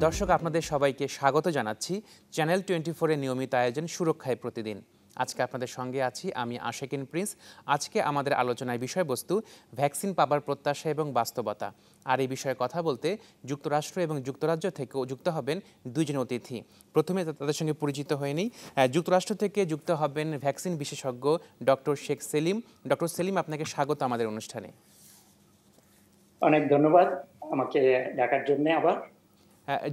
দর্শক, আপনাদের সবাইকে স্বাগত জানাচ্ছি চ্যানেল 24 এর নিয়মিত আয়োজন সুরক্ষায় প্রতিদিন। আজকে আপনাদের সঙ্গে আছি আমি আশেকিন প্রিন্স। আজকে আমাদের আলোচনায় বিষয়বস্তু ভ্যাকসিন পাবার প্রত্যাশা এবং বাস্তবতা। আর এই বিষয়ে কথা বলতে যুক্তরাষ্ট্র এবং যুক্তরাজ্য থেকেও যুক্ত হবেন দুইজন অতিথি। প্রথমে তাদের সঙ্গে পরিচিত হয়ে নিই। যুক্তরাষ্ট্র থেকে যুক্ত হবেন ভ্যাকসিন বিশেষজ্ঞ ডক্টর শেখ সেলিম। ডক্টর সেলিম, আপনাকে স্বাগত আমাদের অনুষ্ঠানে। অনেক ধন্যবাদ আমাকে ডাকার জন্য। আবার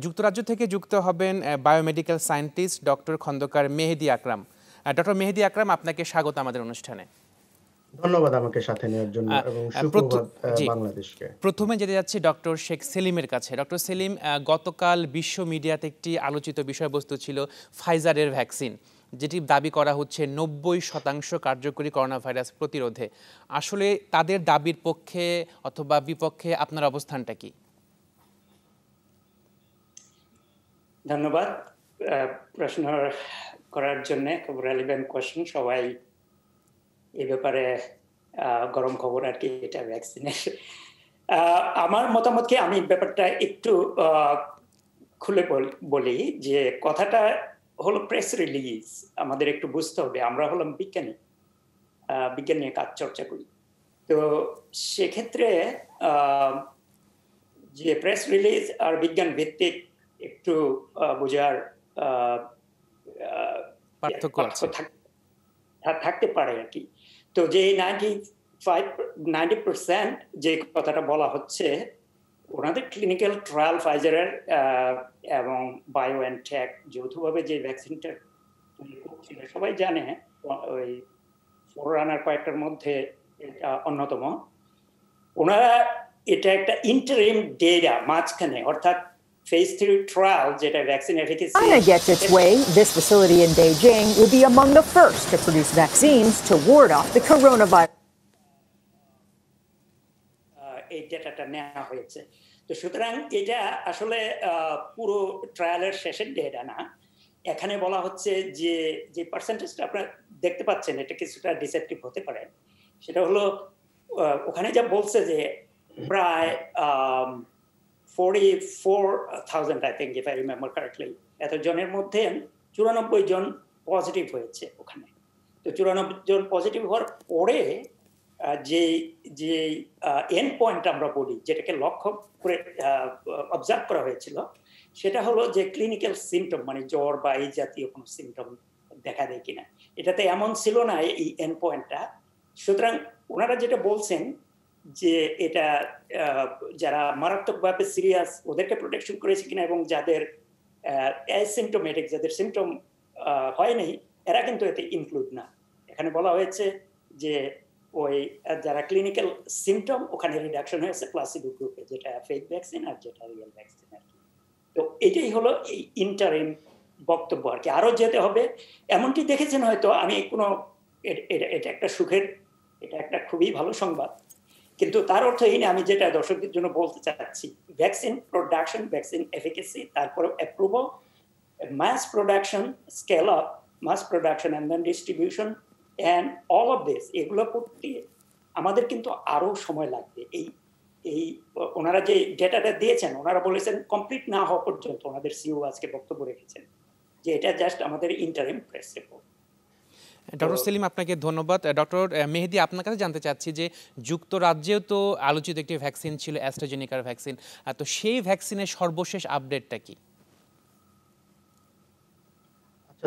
যুক্তরাজ্য থেকে যুক্ত হবেন বায়োমেডিক্যাল সায়েন্টিস্ট ডক্টর খন্দকার মেহেদী আকরাম। ডক্টর মেহেদী আকরাম, আপনাকে স্বাগত আমাদের অনুষ্ঠানে। ধন্যবাদ আমাকে সাথে নেওয়ার জন্য এবং সুপ্রভাত বাংলাদেশকে। প্রথমে যেতে যাচ্ছি ডক্টর শেখ সেলিমের কাছে। ডক্টর সেলিম, গতকাল বিশ্ব মিডিয়াতে একটি আলোচিত বিষয়বস্তু ছিল ফাইজারের ভ্যাকসিন, যেটি দাবি করা হচ্ছে 90% কার্যকরী করোনা ভাইরাস প্রতিরোধে। আসলে তাদের দাবির পক্ষে অথবা বিপক্ষে আপনার অবস্থানটা কি? ধন্যবাদ প্রশ্ন করার জন্য। খুব রেলিভেন্ট কোয়েশ্চেন। সবাই এই ব্যাপারে গরম খবর আর কি, এটা ভ্যাকসিনের। আমার মতামত কি, আমি ব্যাপারটা একটু খুলে বলি যে কথাটা হলো প্রেস রিলিজ। আমাদের একটু বুঝতে হবে, আমরা হলাম বিজ্ঞানী, বিজ্ঞান নিয়ে কাজ চর্চা করি। তো সেক্ষেত্রে যে প্রেস রিলিজ আর বিজ্ঞান ভিত্তিক একটু বোঝার পার্থক্য থাকতে পারে আর কি। তো যে 90% যে কথাটা বলা হচ্ছে, ওনাদের ক্লিনিক্যাল ট্রায়াল ফাইজারের এবং বায়োএনটেক যৌথভাবে যে ভ্যাকসিনটা করছিল, সবাই জানে ওই ফোররানার কয়েকটার মধ্যে এটা অন্যতম। ওনারা এটা একটা ইন্টারিম ডেটা মাঝখানে, অর্থাৎ Phase 3 trial, যেটা vaccine efficacy. China gets its way. This facility in Beijing will be among the first to produce vaccines to ward off the coronavirus. এই ডেটাটা নেওয়া হয়েছে। তো সুতরাং এটা আসলে পুরো ট্রায়ালের শেষের ডেটা না। এখানে বলা হচ্ছে যে পার্সেন্টেজটা আপনারা দেখতে পাচ্ছেন, এটা কিছুটা ডিসেপটিভ হতে পারে। সেটা হলো ওখানে যা বলছে যে প্রায় 44,000, I think, if I remember correctly, এতজনের মধ্যে 94 জন পজিটিভ হয়েছে ওখানে। তো 94 জন পজিটিভ হওয়ার পরে যে এন্ড পয়েন্ট আমরা বলি, যেটাকে লক্ষ্য করে অবজার্ভ করা হয়েছিল, সেটা হলো যে ক্লিনিক্যাল সিমটম, মানে জ্বর বা এই জাতীয় কোনো সিমটম দেখা দেয় কিনা। এটাতে এমন ছিল না এই এন্ড পয়েন্টটা। সুতরাং ওনারা যেটা বলছেন যে এটা যারা মারাত্মকভাবে সিরিয়াস ওদেরকে প্রোটেকশন করেছে কিনা, এবং যাদের অ্যাসিম্পটোমেটিক, যাদের সিমটম হয়নি, এরা কিন্তু এতে ইনক্লুড না। এখানে বলা হয়েছে যে ওই যারা ক্লিনিক্যাল সিমটম, ওখানে রিডাকশন হয়েছে প্লাসিবো গ্রুপে, যেটা ফেক ভ্যাকসিন আর যেটা রিয়েল ভ্যাকসিন আর কি। তো এটাই হলো এই ইন্টারিম বক্তব্য আর কি। আরো যেতে হবে। এমনকি দেখেছেন হয়তো, আমি কোনো এটা একটা সুখের, এটা একটা খুবই ভালো সংবাদ, কিন্তু তার অর্থ এই না। আমি যেটা দর্শকদের জন্য বলতে চাচ্ছি, ভ্যাকসিন প্রোডাকশন, ভ্যাকসিন এফিকাসি, তারপরে approval, mass production, scale up, mass production and then distribution and all of this, এগুলো করতে আমাদের কিন্তু আরো সময় লাগবে। এই ওনারা যে ডেটাটা দিয়েছেন, ওনারা বলেছেন কমপ্লিট না হওয়া পর্যন্ত, ওনাদের সিইও আজকে বক্তব্য রেখেছেন যে এটা জাস্ট আমাদের interim press report. Doctor Selim, আপনাকে ধন্যবাদ। ডক্টর মেহেদী, আপনার কাছে জানতে চাচ্ছি যে যুক্তরাজ্যেও তো আলোচিত একটি ভ্যাকসিন ছিল, অ্যাস্ট্রাজেনেকার ভ্যাকসিন। তো সেই ভ্যাকসিনের সর্বশেষ আপডেটটা কি?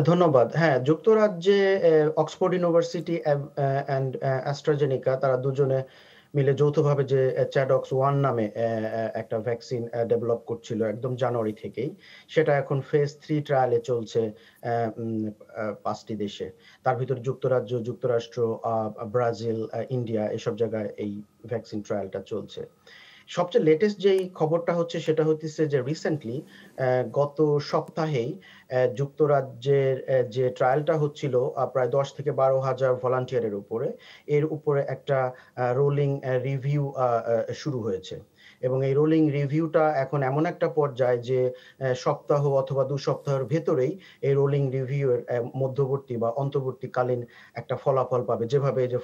ধন্যবাদ। হ্যাঁ, যুক্তরাজ্যে অক্সফোর্ড ইউনিভার্সিটি অ্যান্ড অ্যাস্ট্রাজেনিকা, তারা দুজনে মিলে যৌথভাবে যে চ্যাডক্স 1 নামে একটা ভ্যাকসিন ডেভেলপ করছিল একদম জানুয়ারি থেকেই, সেটা এখন ফেজ 3 ট্রায়ালে চলছে 5টি দেশে। তার ভিতরে যুক্তরাজ্য, যুক্তরাষ্ট্র, ব্রাজিল, ইন্ডিয়া, এসব জায়গায় এই ভ্যাকসিন ট্রায়ালটা চলছে। সবচেয়ে লেটেস্ট যেই খবরটা হচ্ছে সেটা হচ্ছে যে রিসেন্টলি গত সপ্তাহেই যুক্তরাজ্যের যে ট্রায়ালটা হচ্ছিল প্রায় 10 থেকে 12,000 ভলান্টিয়ারের উপরে, এর উপরে একটা রোলিং রিভিউ শুরু হয়েছে এবং এই রোলিং রিভিউটা এখন এমন একটা পর্যায়ে যে সপ্তাহ অথবা 2 সপ্তাহের ভেতরেই এই রোলিং রিভিউয়ের মধ্যবর্তী বা অন্তর্বর্তীকালীন একটা ফলাফল পাবে, যেভাবে যে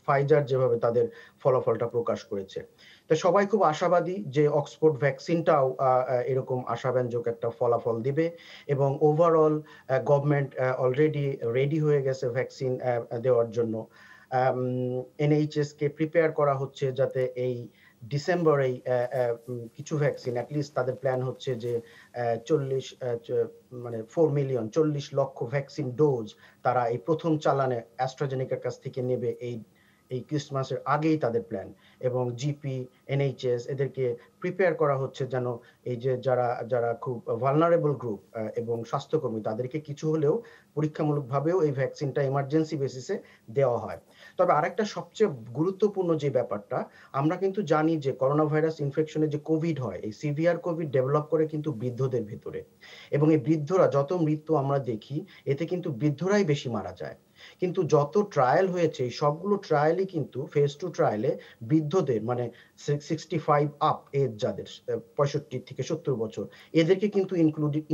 ফাইজার যেভাবে তাদের ফলাফলটা প্রকাশ করেছে। তো সবাই খুব আশাবাদী যে অক্সফোর্ড ভ্যাকসিনটাও এরকম আশাব্যঞ্জক একটা ফলাফল দিবে এবং ওভারঅল গভর্নমেন্ট অলরেডি রেডি হয়ে গেছে ভ্যাকসিন দেওয়ার জন্য। এনএইচএস কে প্রিপেয়ার করা হচ্ছে যাতে এই ডিসেম্বরেই কিছু ভ্যাকসিন অ্যাটলিস্ট তাদের প্ল্যান হচ্ছে যে 40 লক্ষ ভ্যাকসিন ডোজ তারা এই প্রথম চালানে অ্যাস্ট্রাজেনেকার কাছ থেকে নেবে এই ক্রিসমাসের আগেই তাদের প্ল্যান। এবং জিপি এনএইচএস এদেরকে প্রিপেয়ার করা হচ্ছে যেন এই যে যারা খুব ভালনারেবল গ্রুপ এবং স্বাস্থ্যকর্মী তাদেরকে কিছু হলেও পরীক্ষামূলকভাবেও এই ভ্যাকসিনটা এমার্জেন্সি বেসিসে দেওয়া হয়। তবে আরেকটা সবচেয়ে গুরুত্বপূর্ণ যে ব্যাপারটা, আমরা কিন্তু জানি যে করোনা ভাইরাস ইনফেকশনে যে কোভিড হয়, এই সিভিয়ার কোভিড ডেভেলপ করে কিন্তু বৃদ্ধদের ভেতরে, এবং এই বৃদ্ধরা যত মৃত্যু আমরা দেখি এতে কিন্তু বৃদ্ধরাই বেশি মারা যায়। কিন্তু যত ট্রায়াল হয়েছে এই সবগুলো ট্রায়ালই কিন্তু ফেজ 2 ট্রায়ালে বৃদ্ধদের মানে 65 আপ এজ, যাদের 65 থেকে 70 বছর, এদেরকে কিন্তু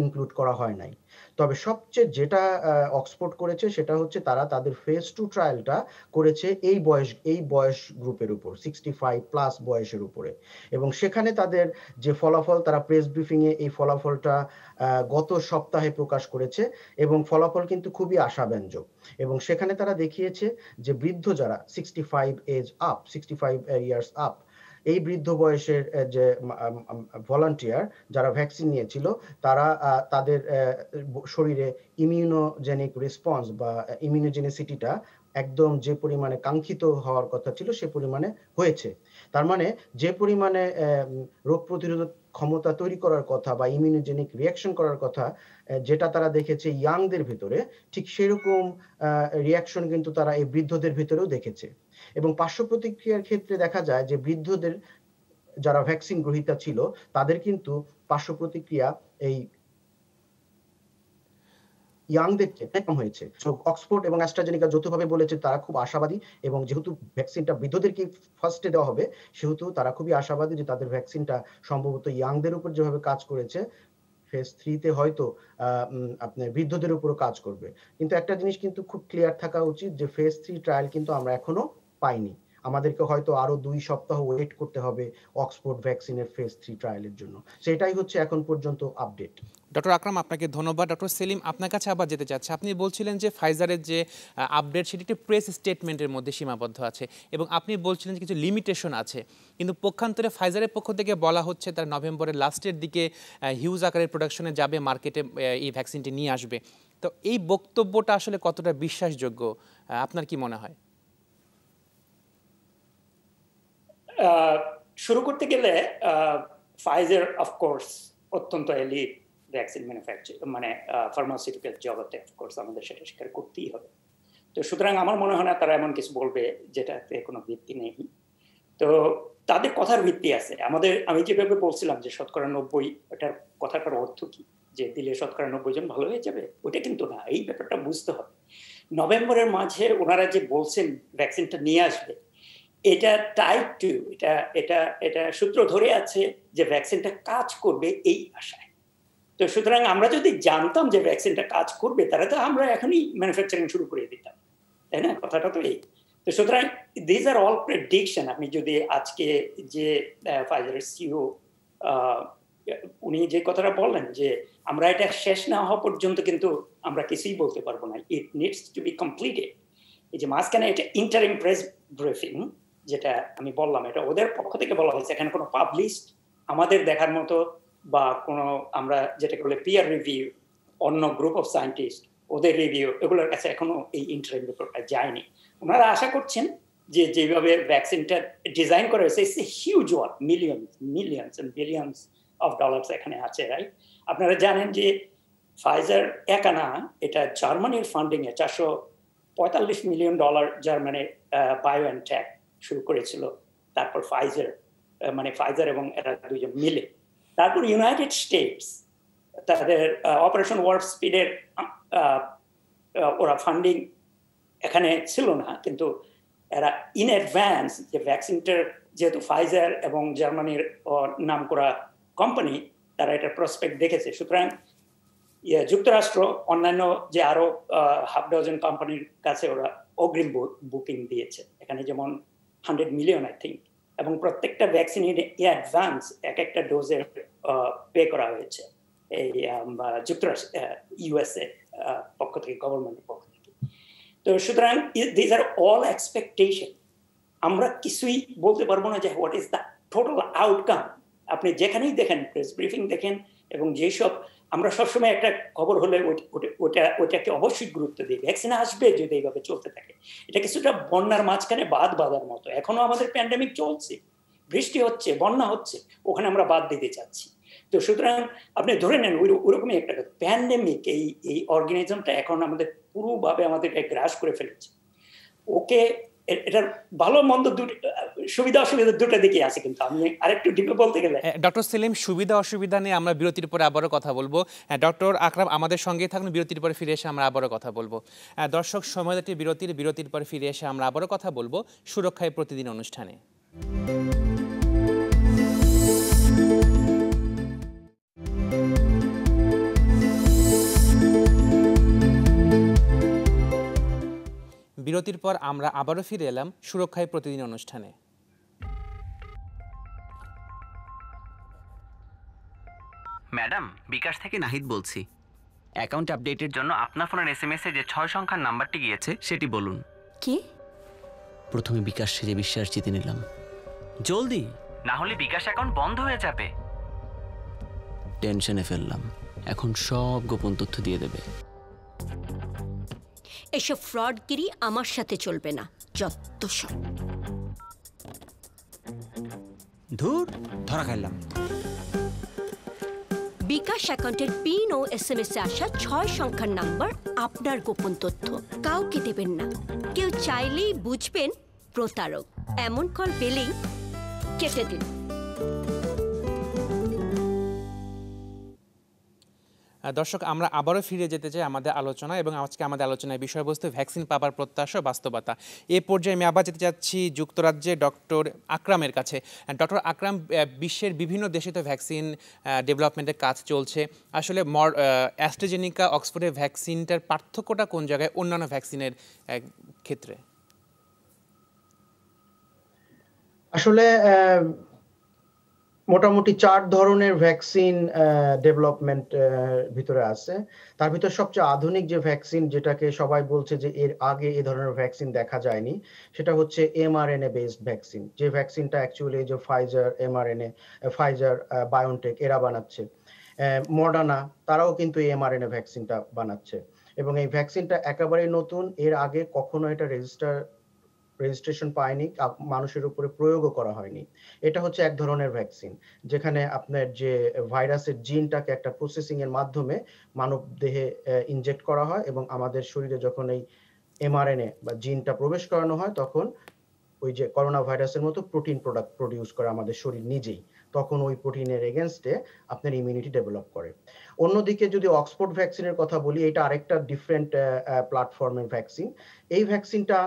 ইনক্লুড করা হয় নাই। তবে সবচেয়ে যেটা অক্সফোর্ড করেছে সেটা হচ্ছে তারা তাদের ফেজ 2 ট্রায়ালটা করেছে এই বয়স গ্রুপের উপর, 65 প্লাস বয়সের উপরে, এবং সেখানে তাদের যে ফলাফল তারা প্রেস ব্রিফিং এ এই ফলাফলটা গত সপ্তাহে প্রকাশ করেছে এবং ফলাফল কিন্তু খুবই আশাব্যঞ্জক। এবং সেখানে তারা দেখিয়েছে যে বৃদ্ধ যারা 65 ইয়ার্স আপ, এই বৃদ্ধ বয়সের যে ভলান্টিয়ার যারা ভ্যাকসিন নিয়েছিল তারা তাদের শরীরে ইমিউনোজেনিক রেসপন্স বা ইমিউনোজেনিসিটিটা একদম যে পরিমাণে কাঙ্ক্ষিত হওয়ার কথা ছিল সে পরিমাণে হয়েছে। তার মানে যে পরিমাণে রোগ প্রতিরোধক ক্ষমতা তৈরি করার কথা বা ইমিউনোজেনিক রিয়াকশন করার কথা যেটা তারা দেখেছে ইয়াংদের ভিতরে, ঠিক সেরকম রিয়াকশন কিন্তু তারা এই বৃদ্ধদের ভিতরেও দেখেছে। এবং পার্শ্ব প্রতিক্রিয়ার ক্ষেত্রে দেখা যায় যে বৃদ্ধদের যারা ভ্যাকসিন গ্রহীতা ছিল তাদের কিন্তু পার্শ্ব প্রতিক্রিয়া এই ইয়াংদের চেয়ে কম হয়েছে। অক্সফোর্ড এবং অ্যাস্ট্রাজেনিকা যৌথভাবে বলেছে তারা খুব আশাবাদী, এবং যেহেতু ভ্যাকসিনটা বৃদ্ধদেরকে ফার্স্টে দেওয়া হবে সেহেতু তারা খুবই আশাবাদী যে তাদের ভ্যাকসিনটা সম্ভবত ইয়াংদের উপর যেভাবে কাজ করেছে ফেজ 3 তে হয়তো আপনার বৃদ্ধদের উপরও কাজ করবে। কিন্তু একটা জিনিস কিন্তু খুব ক্লিয়ার থাকা উচিত যে ফেজ 3 ট্রায়াল কিন্তু আমরা এখনো পাইনি, আমাদেরকে হয়তো আরো 2 সপ্তাহ ওয়েট করতে হবে অক্সফোর্ড ভ্যাকসিনের ফেজ 3 ট্রায়ালের জন্য। সেটাই হচ্ছে এখন পর্যন্ত আপডেট। ডক্টর আকরাম, আপনাকে ধন্যবাদ। ডক্টর সেলিম, আপনার কাছে আবার যেতে চাচ্ছে, আপনি বলছিলেন যে ফাইজারের যে আপডেট সেটি একটি প্রেস স্টেটমেন্টের মধ্যে সীমাবদ্ধ আছে এবং আপনি বলছিলেন যে কিছু লিমিটেশন আছে, কিন্তু পক্ষান্তরে ফাইজারের পক্ষ থেকে বলা হচ্ছে তারা নভেম্বরের লাস্টের দিকে হিউজ আকারের প্রোডাকশনে যাবে, মার্কেটে এই ভ্যাকসিনটি নিয়ে আসবে। তো এই বক্তব্যটা আসলে কতটা বিশ্বাসযোগ্য আপনার কি মনে হয়? শুরু করতে গেলে ফাইজার অফকোর্স অত্যন্ত এলিট ভ্যাকসিন ম্যানুফ্যাকচার, মানে ফার্মাসিউটিক্যাল জগতে অফকোর্স আমাদের সেটা স্বীকার করতেই হবে। তো সুতরাং আমার মনে হয় না তারা এমন কিছু বলবে যেটাতে কোনো ভিত্তি নেই। তো তাদের কথার ভিত্তি আছে। আমি যেভাবে বলছিলাম যে 90%, এটার কথাটার অর্থ কি, যে দিলে 90% জন ভালো হয়ে যাবে, ওটা কিন্তু না। এই ব্যাপারটা বুঝতে হবে। নভেম্বরের মাঝে ওনারা যে বলছেন ভ্যাকসিনটা নিয়ে আসবে, এটা টাইপ 2, এটা সূত্র ধরে আছে যে ভ্যাকসিনটা কাজ করবে এই আশায়। তো সুতরাং আমরা যদি জানতাম যে ভ্যাকসিনটা কাজ করবে তাহলে তো আমরা এখনই ম্যানুফ্যাকচারিং শুরু করে দিতাম, তাই না? কথাটা তো এই। তো সুতরাং দিস আর অল প্রেডিকশন। আপনি যদি আজকে যে ফাইজারের সিইও উনি যে কথাটা বললেন যে আমরা এটা শেষ না হওয়া পর্যন্ত কিন্তু আমরা কিছুই বলতে পারবো না, it needs to be completed. এই যে মাঝখানে এটা ইন্টারিম প্রেস ব্রিফিং যেটা আমি বললাম, এটা ওদের পক্ষ থেকে বলা হয়েছে, এখানে কোনো পাবলিশড আমাদের দেখার মতো বা কোনো আমরা যেটাকে বলে পিয়ার রিভিউ, অন্য গ্রুপ অফ সায়েন্টিস্ট ওদের রিভিউ, এগুলোর কাছে এখনো এই ইন্টারিম রিপোর্টটা যায়নি। ওনারা আশা করছেন যে যেভাবে ভ্যাকসিনটা ডিজাইন করা হয়েছে, it's a huge work, millions and billions of dollars এখানে আছে, রাইট? আপনারা জানেন যে ফাইজার একা না, এটা জার্মানির ফান্ডিং এ $445 মিলিয়ন জার্মানির বায়োএনটেক শুরু করেছিল, তারপর ফাইজার এবং এরা দুইজন মিলে, তারপর ইউনাইটেড স্টেটস তাদের অপারেশন ওয়ার্প স্পিডের ওরা ফান্ডিং এখানে ছিল না, কিন্তু এরা ইন অ্যাডভান্স যে ভ্যাকসিনটার, যেহেতু ফাইজার এবং জার্মানির নাম করা কোম্পানি, তারা এটা প্রসপেক্ট দেখেছে, সুতরাং যুক্তরাষ্ট্র অন্যান্য যে আরো হাফ ডজন কোম্পানির কাছে ওরা অগ্রিম বুকিং দিয়েছে, এখানে যেমন 100 মিলিয়ন আই থিঙ্ক, এবং প্রত্যেকটা ভ্যাকসিনের অ্যাডভান্স এক একটা ডোজের পে করা হয়েছে এই যুক্তরাষ্ট্র ইউএসএ পক্ষ থেকে, গভর্নমেন্টের পক্ষ থেকে। তো সুতরাং দিস আর অল এক্সপেকটেশন, আমরা কিছুই বলতে পারবো না যে what is the total outcome. আপনি যেখানেই দেখেন, প্রেস ব্রিফিং দেখেন, এবং যেসব আমরা সবসময় একটা খবর হলে ওটাকে অবশ্যই গুরুত্ব দিই, ভ্যাকসিন আসবে যদি এইভাবে চলতে থাকে। এটা কিছুটা বন্যার মাঝখানে বাঁধ বাঁধার মতো, এখনো আমাদের প্যান্ডেমিক চলছে, বৃষ্টি হচ্ছে, বন্যা হচ্ছে, ওখানে আমরা বাদ দিতে চাচ্ছি। তো সুতরাং আপনি ধরে নেন ওরকমই একটা প্যান্ডেমিক, এই অর্গানিজমটা এখন আমাদের পুরোভাবে আমাদেরকে গ্রাস করে ফেলেছে। ওকে, এটার ভালো মন্দ সুবিধা অসুবিধা দুটো দিকে আছে, কিন্তু আমি আরেকটু ডিপে বলতে গেলে ডক্টর সেলিম, সুবিধা অসুবিধা নিয়ে আমরা বিরতির পরে আবারও কথা বলবো। ডক্টর আকরাম আমাদের সঙ্গেই থাকুন, বিরতির পরে ফিরে এসে আমরা আবারও কথা বলবো। দর্শক, সময়টি বিরতির পরে ফিরে এসে আমরা আবারও কথা বলবো সুরক্ষায় প্রতিদিন অনুষ্ঠানে। বিরতির পর আমরা আবারও ফিরে এলাম সুরক্ষায় প্রতিদিন অনুষ্ঠানে। ম্যাডাম, বিকাশ থেকে নাহিদ বলছি। অ্যাকাউন্ট আপডেটের জন্য আপনার ফোনের এসএমএস এ যে 6 সংখ্যার নাম্বারটি গিয়েছে সেটি বলুন। কি? প্রথমে বিকাশ সেজে বিশ্বাস জিতে নিলাম, জলদি, না হলে বিকাশ অ্যাকাউন্ট বন্ধ হয়ে যাবে। টেনশনে ফেললাম, এখন সব গোপন তথ্য দিয়ে দেবে। এসব ফ্রডগিরি আমার সাথে চলবে না, যত সব। ধুর, ধরা খাইলাম। বিকাশ অ্যাকাউন্টের পিন ও এসএমএস এ আসা 6 সংখ্যার নাম্বার আপনার গোপন তথ্য, কাউকে দেবেন না। কেউ চাইলেই বুঝবেন প্রতারক, এমন কল পেলেই কেটে দিন। দর্শক, আমরা আবারও ফিরে যেতে চাই আমাদের আলোচনা, এবং আজকে আমাদের আলোচনায় বিষয়বস্তু ভ্যাকসিন পাবার প্রত্যাশা বাস্তবতা। এ পর্যায়ে আমি আবার যেতে চাচ্ছি যুক্তরাজ্যে ডক্টর আকরামের কাছে। ডক্টর আকরাম, বিশ্বের বিভিন্ন দেশে তো ভ্যাকসিন ডেভেলপমেন্টের কাজ চলছে। আসলে অ্যাস্ট্রাজেনিকা অক্সফোর্ডের ভ্যাকসিনটার পার্থক্যটা কোন জায়গায় অন্যান্য ভ্যাকসিনের ক্ষেত্রে? আসলে মোটামুটি 4 ধরনের ভ্যাকসিন ডেভেলপমেন্ট ভিতরে আছে। তার ভিতর সবচেয়ে আধুনিক যে ভ্যাকসিন, যেটাকে সবাই বলছে যে এর আগে এই ধরনের ভ্যাকসিন দেখা যায়নি, সেটা হচ্ছে mRNA বেসড ভ্যাকসিন। যে ভ্যাকসিনটা অ্যাকচুয়ালি যে ফাইজার, mRNA, ফাইজার, বায়োনটেক এরা বানাচ্ছে। মডার্না তারাও কিন্তু এই mRNA ভ্যাকসিনটা বানাচ্ছে, এবং এই ভ্যাকসিনটা একেবারেই নতুন। এর আগে কখনো এটা রেজিস্ট্রেশন পায়নি, মানুষের উপরে প্রয়োগও করা হয়নি। এটা হচ্ছে এক ধরনের ভ্যাকসিন, যেখানে আপনার যে ভাইরাসের জিনটাকে একটা প্রসেসিং এর মাধ্যমে মানব দেহে ইনজেক্ট করা হয়, এবং আমাদের শরীরে যখন এই mRNA বা জিনটা প্রবেশ করানো হয়, তখন ওই যে করোনা ভাইরাসের মতো প্রোটিন প্রোডাক্ট প্রডিউস করে আমাদের শরীর নিজেই, তখন ওই প্রোটিনের এগেনস্টে আপনার ইমিউনিটি ডেভেলপ করে। অন্যদিকে যদি অক্সফোর্ড ভ্যাকসিনের কথা বলি, এটা আরেকটা ডিফারেন্ট প্ল্যাটফর্মের ভ্যাকসিন। এই ভ্যাকসিনটা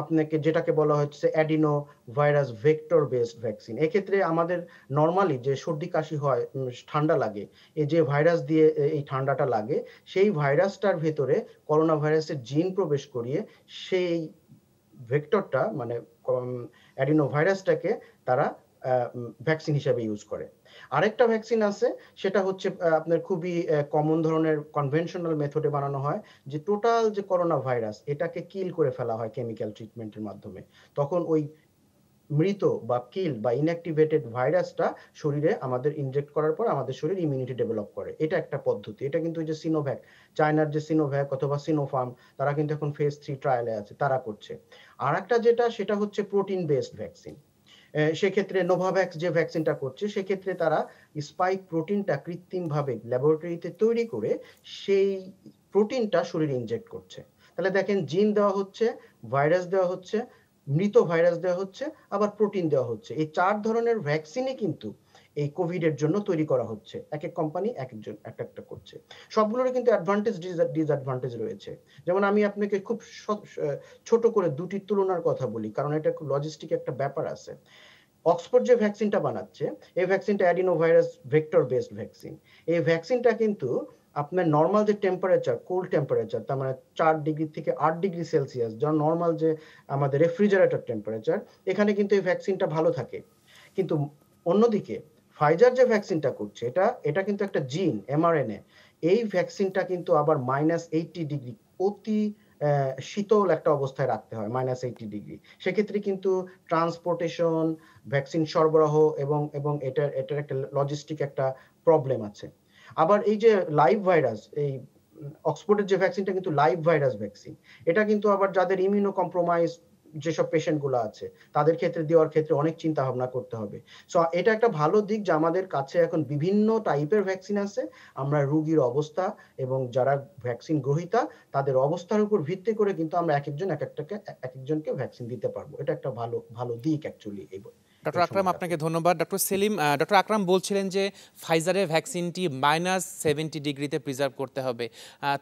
আপনাকে যেটাকে বলা হচ্ছে adeno virus vector based vaccine. এক্ষেত্রে আমাদের নর্মালি যে সর্দি কাশি হয়, ঠান্ডা লাগে, এই যে ভাইরাস দিয়ে এই ঠান্ডাটা লাগে, সেই ভাইরাসটার ভেতরে করোনা ভাইরাসের জিন প্রবেশ করিয়ে সেই ভেক্টরটা মানে অ্যাডিনো ভাইরাসটাকে তারা ভ্যাকসিন হিসেবে ইউজ করে। আরেকটা ভ্যাকসিন আছে, সেটা হচ্ছে আপনার খুবই কমন ধরনের কনভেনশনাল মেথডে বানানো হয়, যে টোটাল যে করোনা ভাইরাস এটাকে কিল করে ফেলা হয় কেমিক্যাল ট্রিটমেন্টের মাধ্যমে। তখন ওই মৃত বা কিল বা ইনঅ্যাক্টিভেটেড ভাইরাসটা শরীরে আমাদের ইনজেক্ট করার পর আমাদের শরীর ইমিউনিটি ডেভেলপ করে। এটা একটা পদ্ধতি। এটা কিন্তু ওই যে সিনোভ্যাক, চায়নার যে সিনোভ্যাক অথবা সিনোফার্ম, তারা কিন্তু এখন ফেজ 3 ট্রায়ালে আছে, তারা করছে। আর একটা যেটা, সেটা হচ্ছে প্রোটিন বেসড ভ্যাকসিন। সেক্ষেত্রে নোভাভ্যাক্স যে ভ্যাকসিনটা করছে, সেক্ষেত্রে তারা স্পাইক প্রোটিনটা কৃত্রিমভাবে ল্যাবরেটরিতে তৈরি করে সেই প্রোটিনটা শরীরে ইনজেক্ট করছে। তাহলে দেখেন, জিন দেওয়া হচ্ছে, ভাইরাস দেওয়া হচ্ছে, মৃত ভাইরাস দেওয়া হচ্ছে, আবার প্রোটিন দেওয়া হচ্ছে। এই 4 ধরনের ভ্যাকসিনই কিন্তু এই কোভিডের জন্য তৈরি করা হচ্ছে। এক এক কোম্পানি এক একজন একটা করছে। সবগুলোরই কিন্তু অ্যাডভান্টেজ ডিসঅ্যাডভান্টেজ রয়েছে। যেমন আমি আপনাকে খুব ছোট করে দুটির তুলনার কথা বলি, কারণ এটা খুব লজিস্টিক একটা ব্যাপার আছে। অক্সফোর্ড যে ভ্যাকসিনটা বানাচ্ছে, এই ভ্যাকসিনটা অ্যাডিনোভাইরাস ভেক্টর বেসড ভ্যাকসিন। এই ভ্যাকসিনটা কিন্তু আপনার নর্মাল যে টেম্পারেচার, কোল্ড টেম্পারেচার, তার মানে 4 ডিগ্রি থেকে 8 ডিগ্রি সেলসিয়াস, যা নর্মাল যে আমাদের রেফ্রিজারেটর টেম্পারেচার, এখানে কিন্তু এই ভ্যাকসিনটা ভালো থাকে। কিন্তু অন্যদিকে ফাইজার যে ভ্যাকসিনটা করছে, এটা কিন্তু একটা জিন এমআরএনএ। এই ভ্যাকসিনটা কিন্তু আবার -80 ডিগ্রি অতি শীতল একটা অবস্থায় রাখতে হয়, -80 ডিগ্রি। সেক্ষেত্রে কিন্তু ট্রান্সপোর্টেশন, ভ্যাকসিন সরবরাহ এবং এটার একটা লজিস্টিক একটা প্রবলেম আছে। আবার এই যে লাইভ ভাইরাস, এই অক্সফোর্ডের যে ভ্যাকসিনটা কিন্তু লাইভ ভাইরাস ভ্যাকসিন। এটা কিন্তু আবার যাদের ইমিউনো কম্প্রোমাইজ যেসব পেশেন্ট গুলো আছে, তাদের ক্ষেত্রে দেওয়ার ক্ষেত্রে অনেক চিন্তা ভাবনা করতে হবে। সো এটা একটা ভালো দিক যে আমাদের কাছে এখন বিভিন্ন টাইপের ভ্যাকসিন আছে। আমরা রোগীর অবস্থা এবং যারা ভ্যাকসিন গ্রহীতা তাদের অবস্থার উপর ভিত্তি করে কিন্তু আমরা এক একজনকে ভ্যাকসিন দিতে পারবো। এটা একটা ভালো দিক অ্যাকচুয়ালি। ডক্টর আকরাম, আপনাকে ধন্যবাদ। ডক্টর সেলিম, ডক্টর আকরাম বলছিলেন যে ফাইজারের ভ্যাকসিনটি -70 ডিগ্রিতে প্রিজার্ভ করতে হবে।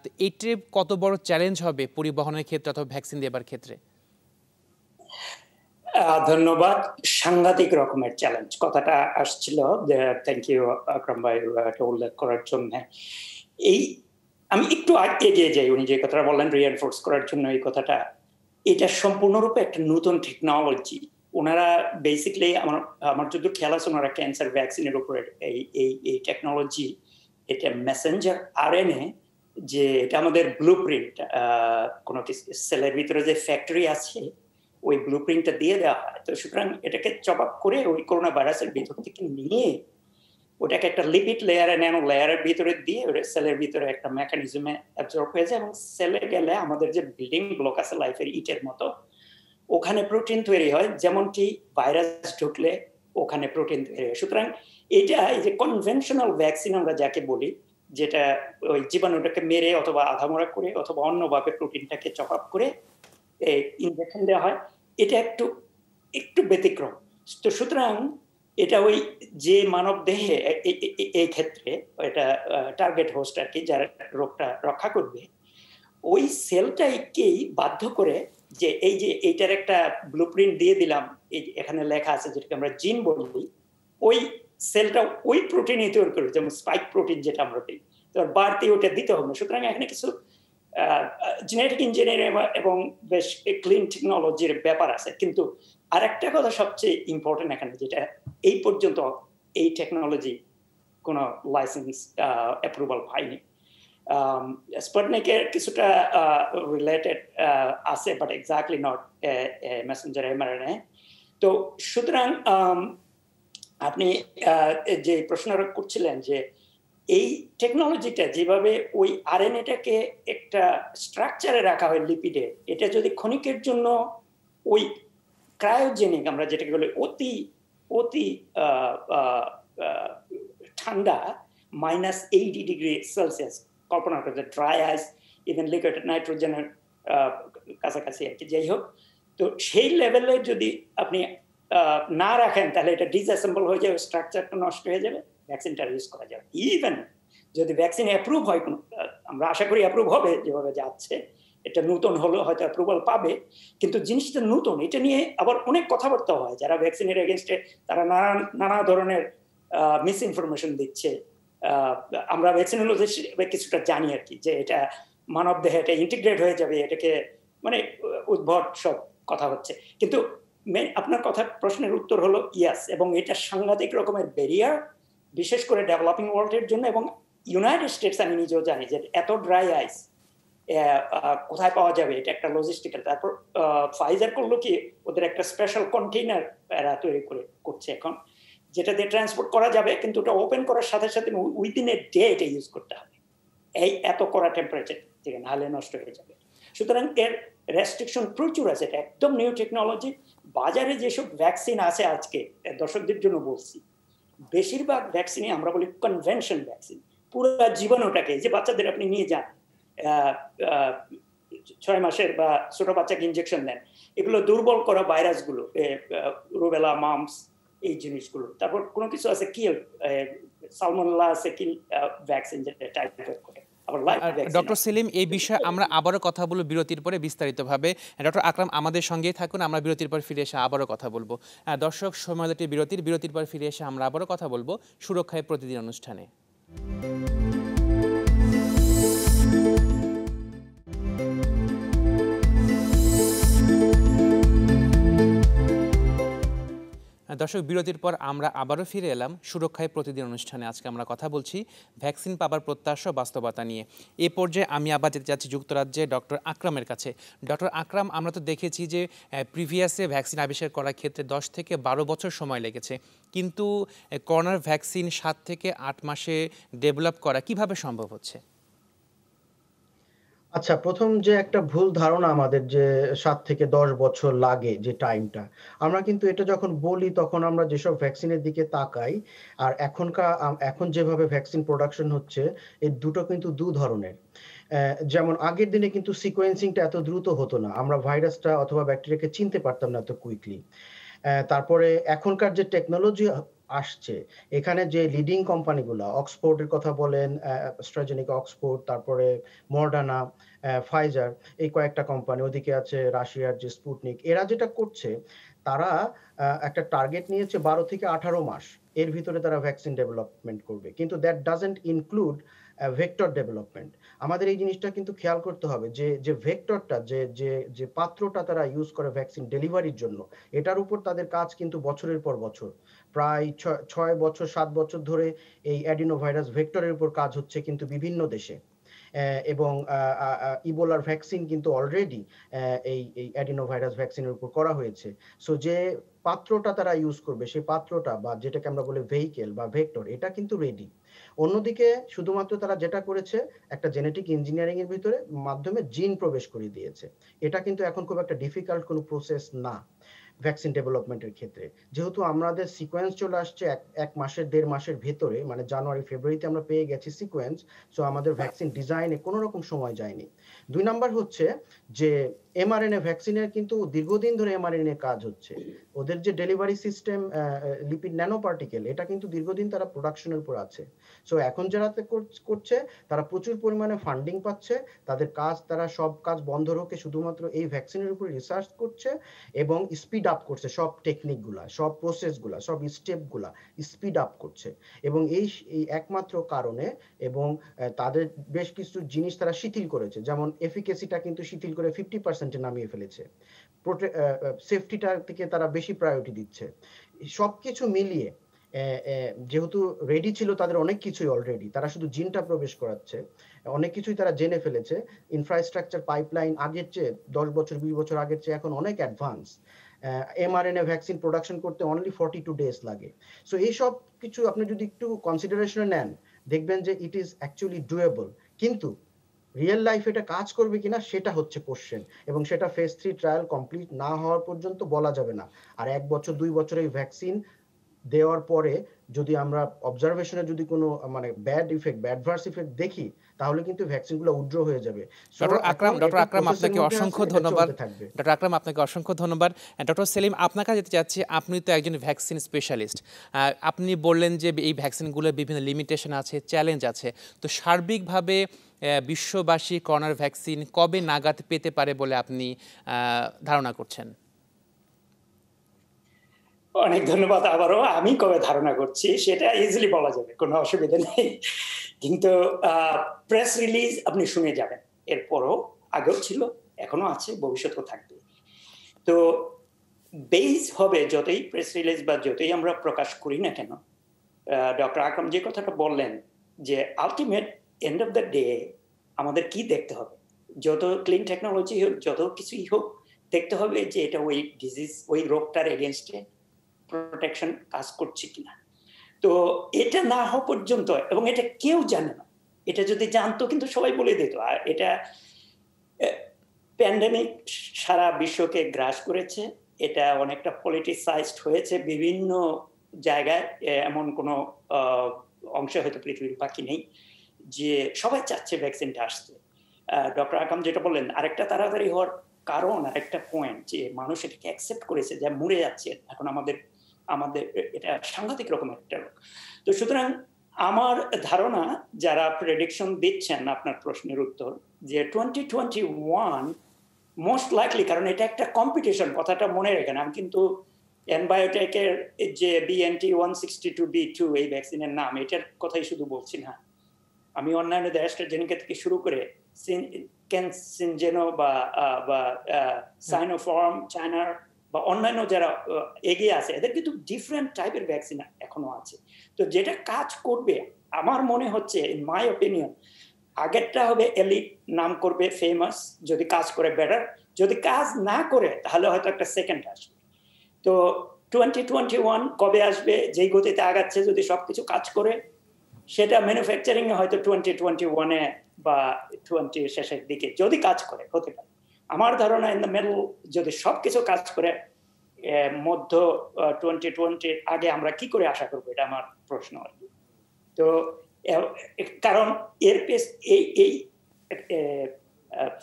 তো এটি কত বড় চ্যালেঞ্জ হবে পরিবহনের ক্ষেত্রে অথবা ভ্যাকসিন দেবার ক্ষেত্রে? ধন্যবাদ। সাংঘাতিক রকমের চ্যালেঞ্জ কথাটা আসছিল। থ্যাংক ইউ আকরাম ভাই উল্লেখ করার জন্য। আমি একটু এগিয়ে যাই, উনি যে কথাটা বললেন রিএনফোর্স করার জন্য এই কথাটা, এটা সম্পূর্ণরূপে একটা নতুন টেকনোলজি। ওনারা বেসিক্যালি আমার যদি খেয়াল আছে, ওনারা ক্যান্সার ভ্যাকসিনের উপরে এই টেকনোলজি, এটা মেসেঞ্জার আরএনএ, যে এটা আমাদের ব্লু প্রিন্ট, কোনো সেলের ভিতরে যে ফ্যাক্টরি আছে ওই ব্লু প্রিন্টটা দিয়ে দেওয়া হয়। তো সুতরাং এটাকে চপ আপ করে ওই করোনা ভাইরাসের ভিতর থেকে নিয়ে ওটাকে একটা লিপিড লেয়ারে, ন্যানো লেয়ারের ভিতরে দিয়ে সেলের ভিতরে একটা মেকানিজমে অ্যাবজর্ব হয়ে যায় এবং সেলে গেলে আমাদের যে বিল্ডিং ব্লক আছে লাইফের ইটের মতো, ওখানে প্রোটিন তৈরি হয়, যেমনটি ভাইরাস ঢুকলে ওখানে প্রোটিন তৈরি হয়। সুতরাং এটা এই যে কনভেনশনাল ভ্যাকসিন আমরা যাকে বলি, যেটা ওই জীবাণুটাকে মেরে অথবা আধামরা করে অথবা অন্যভাবে প্রোটিনটাকে চপ আপ করে ইনজেকশন দেওয়া হয়, এটা একটু ব্যতিক্রম। তো সুতরাং এটা ওই যে মানব দেহে এই ক্ষেত্রে এটা টার্গেট হোস্ট আর কি, যারা রোগটা রক্ষা করবে, ওই সেলটাকেই বাধ্য করে যে এই যে এইটার একটা ব্লুপ্রিন্ট দিয়ে দিলাম, এখানে লেখা আছে যেটাকে আমরা জিন বলি, ওই সেলটা ওই প্রোটিনই তৈরি করবে, যেমন স্পাইক প্রোটিন যেটা আমরা দিই, তো বাড়তি ওটা দিতে হবে। সুতরাং এখানে কিছু জেনেটিক ইঞ্জিনিয়ারিং এবং বেশ ক্লিন টেকনোলজির ব্যাপার আছে। কিন্তু আরেকটা কথা সবচেয়ে ইম্পর্টেন্ট এখানে, যেটা এই পর্যন্ত এই টেকনোলজি কোনো লাইসেন্স অ্যাপ্রুভাল পায়নি। স্পুটনিকের কিছুটা রিলেটেড আছে, but exactly not Messenger mRNA. তো সুতরাং আপনি যে প্রশ্নটা করছিলেন যে এই টেকনোলজিটা যেভাবে ওই আরএনএটাকে একটা স্ট্রাকচারে রাখা হয় লিপিডে, এটা যদি ক্ষণিকের জন্য ওই ক্রায়োজেনিক, আমরা যেটাকে বলি অতি অতি ঠান্ডা -80 ডিগ্রি সেলসিয়াস, কল্পনা করতে, ড্রাই আইস, ইভেন লিকুইড নাইট্রোজেনের কাছাকাছি আর কি, যাই হোক। তো সেই লেভেলে যদি আপনি না রাখেন তাহলে এটা ডিসঅ্যাসেম্বল হয়ে যাবে, স্ট্রাকচারটা নষ্ট হয়ে যাবে, ভ্যাকসিনটা ইউজ করা যাবে। ইভেন যদি ভ্যাকসিন অ্যাপ্রুভ হয়, আমরা আশা করি অ্যাপ্রুভ হবে, যেভাবে যাচ্ছে এটা নতুন হলো হয়তো অ্যাপ্রুভাল পাবে, কিন্তু জিনিসটা নতুন, এটা নিয়ে আবার অনেক কথাবার্তা হয়। যারা ভ্যাকসিনের এগেনস্টে তারা নানা ধরনের মিস ইনফরমেশন দিচ্ছে। আমরা ভ্যাকসিনোলজি কিছুটা জানি আর কি, যে এটা মানব দেহে এটা ইন্টিগ্রেট হয়ে যাবে, এটাকে মানে উদ্ভট সব কথা হচ্ছে। কিন্তু আপনার প্রশ্নের উত্তর হলো ইয়াস, এবং এটা সাংঘাতিক রকমের ব্যারিয়ার, বিশেষ করে ডেভেলপিং ওয়ার্ল্ডের জন্য। এবং ইউনাইটেড স্টেটস আমি নিজেও জানি যে এত ড্রাই আইস কোথায় পাওয়া যাবে, এটা একটা লজিস্টিক্যাল। তারপর ফাইজার করলো কি, ওদের একটা স্পেশাল কন্টেইনার এরা তৈরি করছে এখন, যেটা দিয়ে ট্রান্সপোর্ট করা যাবে, কিন্তু ওটা ওপেন করার সাথে সাথে উইদিন এ ডে এটা ইউজ করতে হবে, এই এত কড়া টেম্পারেচার থেকে, নাহলে নষ্ট হয়ে যাবে। সুতরাং এর রেস্ট্রিকশন প্রচুর আছে, এটা একদম নিউ টেকনোলজি। বাজারে যেসব ভ্যাকসিন আছে আজকে, দর্শকদের জন্য বলছি, বেশিরভাগ ভ্যাকসিনে আমরা বলি কনভেনশন ভ্যাকসিন, পুরো জীবাণুটাকে, যে বাচ্চাদের আপনি নিয়ে যান 6 মাসের বা ছোট বাচ্চাকে ইনজেকশন দেন, এগুলো দুর্বল করা ভাইরাসগুলো, রুবেলা, মাম্পস, এই জিনিসগুলো। তারপর কোনো কিছু আছে কিল, সালমোনেলা আছে কিল ভ্যাকসিন, যেটা টাইফয়েড করে। ডক্টর সেলিম, এই বিষয়ে আমরা আবারও কথা বলবো বিরতির পরে বিস্তারিতভাবে। ডক্টর আকরাম আমাদের সঙ্গেই থাকুন, আমরা বিরতির পর ফিরে এসে আবারও কথা বলবো। দর্শক, সময় বিরতির পর ফিরে এসে আমরা আবারও কথা বলবো সুরক্ষায় প্রতিদিন অনুষ্ঠানে। দর্শক, বিরতির পর আমরা আবারও ফিরে এলাম সুরক্ষায় প্রতিদিন অনুষ্ঠানে। আজকে আমরা কথা বলছি ভ্যাকসিন পাবার প্রত্যাশা বাস্তবতা নিয়ে। এ পর্যায়ে আমি আবার যেতে যাচ্ছি যুক্তরাজ্যে ডক্টর আকরামের কাছে। ডক্টর আকরাম, আমরা তো দেখেছি যে প্রিভিয়াসে ভ্যাকসিন আবিষ্কার করার ক্ষেত্রে 10 থেকে 12 বছর সময় লেগেছে, কিন্তু করোনার ভ্যাকসিন 7 থেকে 8 মাসে ডেভেলপ করা কিভাবে সম্ভব হচ্ছে? আচ্ছা, প্রথম যে একটা ভুল ধারণা আমাদের যে 7 থেকে 10 বছর লাগে যে টাইমটা, আমরা কিন্তু এটা যখন বলি তখন আমরা যেসব ভ্যাকসিনের দিকে তাকাই আর এখন যেভাবে ভ্যাকসিন প্রোডাকশন হচ্ছে, এই দুটো কিন্তু দু ধরনের। যেমন আগের দিনে কিন্তু সিকোয়েন্সিংটা এত দ্রুত হতো না, আমরা ভাইরাসটা অথবা ব্যাকটেরিয়াকে চিনতে পারতাম না এত কুইকলি। তারপরে এখনকার যে টেকনোলজি আসছে, এখানে যে লিডিং কোম্পানিগুলো, অক্সফোর্ডের কথা বলেন, অ্যাস্ট্রাজেনেকা অক্সফোর্ড, তারপরে মডার্না, ফাইজার, এই কয়েকটা কোম্পানি, ওদিকে আছে রাশিয়ার যে স্পুটনিক, এরা যেটা করছে, তারা একটা টার্গেট নিয়েছে 12 থেকে 18 মাস, এর ভিতরে তারা ভ্যাকসিন ডেভেলপমেন্ট করবে। কিন্তু that doesn't include vector development. আমাদের এই জিনিসটা কিন্তু খেয়াল করতে হবে যে ভেক্টরটা, যে পাত্রটা তারা ইউজ করে ভ্যাকসিন ডেলিভারির জন্য, এটার উপর তাদের কাজ কিন্তু বছরের পর বছর, প্রায় 6 বছর 7 বছর ধরে এই অ্যাডিনোভাইরাস ভেক্টরের উপর কাজ হচ্ছে কিন্তু বিভিন্ন দেশে। এবং ইবোলার ভ্যাকসিন কিন্তু অলরেডি এই অ্যাডিনোভাইরাস ভ্যাকসিনের উপর করা হয়েছে। সো যে পাত্রটা তারা ইউজ করবে, সেই পাত্রটা বা যেটাকে আমরা বলি ভেহিকেল বা ভেক্টর, এটা কিন্তু রেডি। অন্যদিকে শুধুমাত্র তারা যেটা করেছে, একটা জেনেটিক ইঞ্জিনিয়ারিং এর ভিতরে মাধ্যমে জিন প্রবেশ করে দিয়েছে। এটা কিন্তু এখন খুব একটা ডিফিকাল্ট কোনো প্রসেস না ভ্যাকসিন ডেভেলপমেন্টের ক্ষেত্রে। যেহেতু আমাদের সিকোয়েন্স চলে আসছে এক মাসের 1.5 মাসের ভেতরে, মানে জানুয়ারি ফেব্রুয়ারিতে আমরা পেয়ে গেছি সিকোয়েন্স, সো আমাদের ভ্যাকসিন ডিজাইনে কোনো রকম সময় যায়নি। 2 নাম্বার হচ্ছে যে এমআরএনএ ভ্যাকসিনের কিন্তু দীর্ঘদিন ধরে এমআরএনএ কাজ হচ্ছে। ওদের যে delivery system lipid nano particle, এটা কিন্তু দীর্ঘদিন তারা প্রোডাকশনের উপর আছে। সো এখন যারা করছে, তারা প্রচুর পরিমাণে ফান্ডিং পাচ্ছে, তারা সব কাজ বন্ধ রেখে শুধুমাত্র এই ভ্যাকসিনের উপর রিসার্চ করছে এবং স্পিড আপ করছে সব টেকনিকগুলা, সব প্রসেসগুলা, সব স্টেপগুলা স্পিড আপ করছে। এবং এই একমাত্র কারণে, এবং তাদের বেশ কিছু জিনিস তারা শিথিল করেছে, যেমন এফিকেসিটা কিন্তু শিথিল করে 50% নামিয়ে ফেলেছে, সেফটিটার থেকে তারা বেশি প্রায়োরিটি দিচ্ছে। সবকিছু মিলিয়ে যেহেতু রেডি ছিল তাদের অনেক কিছুই অলরেডি, তারা শুধু জিনটা প্রবেশ করাচ্ছে, অনেক কিছুই তারা জেনে ফেলেছে। ইনফ্রাস্ট্রাকচার পাইপলাইন আগের চেয়ে 10 বছর 20 বছর আগের চেয়ে এখন অনেক অ্যাডভান্স। এমআরএনএ ভ্যাকসিন প্রোডাকশন করতে অনলি 42 ডেজ লাগে। সো এই সব কিছু আপনি যদি একটু কনসিডারেশনে নেন, দেখবেন যে ইট ইজ অ্যাকচুয়ালি ডুয়েবল। কিন্তু রিয়েল লাইফ এটা কাজ করবে কিনা সেটা হচ্ছে কোশ্চেন, এবং সেটা ফেজ 3 ট্রায়াল কমপ্লিট না হওয়ার পর্যন্ত বলা যাবে না। আর 1 বছর 2 বছর এই ভ্যাকসিন দেওয়ার পরে যদি আমরা অবজারভেশনে যদি কোনো মানে ব্যাড অ্যাডভার্স ইফেক্ট দেখি, তাহলে কিন্তু ভ্যাকসিনগুলো উইথড্র হয়ে যাবে। ডক্টর আকরাম, আপনাকে অসংখ্য ধন্যবাদ। ডক্টর আকরাম, আপনাকে অসংখ্য ধন্যবাদ। ডক্টর সেলিম, আপনার কাছে যেতে চাচ্ছি, আপনি তো একজন ভ্যাকসিন স্পেশালিস্ট। আপনি বললেন যে এই ভ্যাকসিনগুলোর বিভিন্ন লিমিটেশন আছে, চ্যালেঞ্জ আছে। তো সার্বিকভাবে বিশ্ববাসী করোনার ভ্যাকসিন কবে নাগাদ পেতে পারে বলে আপনি ধারণা করছেন? অনেক ধন্যবাদ। আবারও আমি কবে ধারণা করছি সেটা ইজিলি বলা যাবে, কোনো অসুবিধা নেই। কিন্তু প্রেস রিলিজ আপনি শুনে যাবেন, এরপরও আগেও ছিল, এখনো আছে, ভবিষ্যতেও থাকবে। তো বেস হবে যতই প্রেস রিলিজ বা যতই আমরা প্রকাশ করি না কেন, ডক্টর আকরাম যে কথাটা বললেন যে ultimate end of the day আমাদের কি দেখতে হবে, যত ক্লিন টেকনোলজি হোক, যত কিছুই হোক, দেখতে হবে যে এটা ওই ডিজিজ, ওই রোগটার এগেনস্টে প্রোটেকশন কাজ করছে কিনা। তো এটা না হওয়া পর্যন্ত, এবং এটা কেউ জানে না, এটা যদি জানতো কিন্তু সবাই বলে দিত। আর এটা প্যান্ডেমিক সারা বিশ্বকে গ্রাস করেছে, এটা অনেকটা পলিটিসাইজড হয়েছে বিভিন্ন জায়গায়, এমন কোনো অংশে হয়তো পৃথিবীর বাকি নেই যে সবাই চাচ্ছে ভ্যাকসিনটা আসতে। ডক্টর আকরাম যেটা বললেন, আরেকটা তাড়াতাড়ি হওয়ার কারণ, আরেকটা পয়েন্ট, যে মানুষ এটাকে অ্যাকসেপ্ট করেছে, যা মরে যাচ্ছে। এখন আমাদের আমাদের এটা সাংঘাতিক রকম একটা রোগ। তো সুতরাং আমার ধারণা যারা প্রেডিকশন দিচ্ছেন আপনার প্রশ্নের উত্তর যে 2021 মোস্ট লাইকলি, কারণ এটা একটা কম্পিটিশন, কথাটা মনে রাখেন। আমি কিন্তু এনবায়োটেকের যে BNT162b2 এই ভ্যাকসিনের নাম, এটার কথাই শুধু বলছি না, আমি অন্যান্য অ্যাস্ট্রাজেনেকা থেকে শুরু করে সিনজেনো বা সাইনোফার্ম চায়নার বা অন্যান্য যারা এগিয়ে আছে, এদের কিন্তু ডিফারেন্ট টাইপের ভ্যাকসিন এখনো আছে। তো যেটা কাজ করবে আমার মনে হচ্ছে, ইন মাই ওপিনিয়ন, আগেরটা হবে এলিট, নাম করবে ফেমাস, যদি কাজ করে বেটার, যদি কাজ না করে তাহলে হয়তো একটা সেকেন্ড আসবে। তো 2021 কবে আসবে, যেই গতিতে আগাচ্ছে, যদি সবকিছু কাজ করে, সেটা ম্যানুফ্যাকচারিং এ হয়তো 2021-এ বা 20 শেষের দিকে যদি কাজ করে হতে পারে। আমার ধারণা ইন দ্য মিডল যদি সবকিছু কাজ করে মধ্য 2020 আগে আমরা কি করে আশা করবো, এটা আমার প্রশ্ন আর কি। তো কারণ এর এই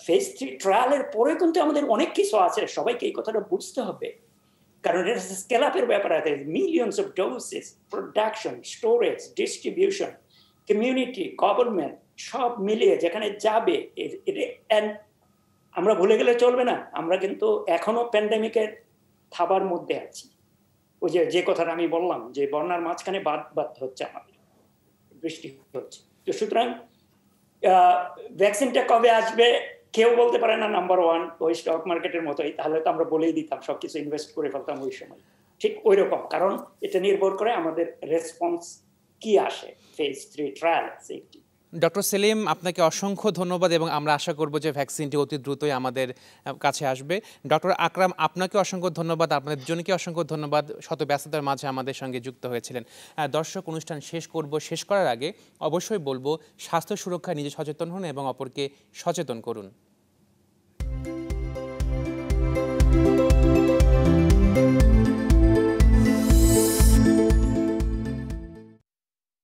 ফেজ 3 ট্রায়ালের পরে কিন্তু আমাদের অনেক কিছু আছে, সবাইকে এই কথাটা বুঝতে হবে। কারণ এটা স্কেল আপের ব্যাপার আছে, millions of doses, production, storage, distribution, community, government সব মিলিয়ে যেখানে যাবে, আমরা ভুলে গেলে চলবে না, আমরা কিন্তু এখনো প্যান্ডেমিকের থাবার মধ্যে আছি। ওই যে কথাটা আমি বললাম যে বন্যার মাঝখানে বাদ হচ্ছে, আমাদের বৃষ্টি হচ্ছে। তো সুতরাং ভ্যাকসিনটা কবে আসবে কেউ বলতে পারে না, নাম্বার ওয়ান, ওই স্টক মার্কেটের মতোই, তাহলে তো আমরা বলেই দিতাম, সবকিছু ইনভেস্ট করে ফেলতাম ওই সময়। ঠিক ওই রকম, কারণ এটা নির্ভর করে আমাদের রেসপন্স কি আসে phase 3 trial safety. Doctor Selim, আপনাকে অসংখ্য ধন্যবাদ এবং আমরা আশা করব যে ভ্যাকসিনটি অতি দ্রুতই আমাদের কাছে আসবে। ডক্টর আকরাম, আপনাকে অসংখ্য ধন্যবাদ, আপনাদের দুজনকে অসংখ্য ধন্যবাদ, শত ব্যস্ততার মাঝে আমাদের সঙ্গে যুক্ত হয়েছিলেন। দর্শক, অনুষ্ঠান শেষ করার আগে অবশ্যই বলবো, স্বাস্থ্য সুরক্ষায় নিজে সচেতন হন এবং অপরকে সচেতন করুন।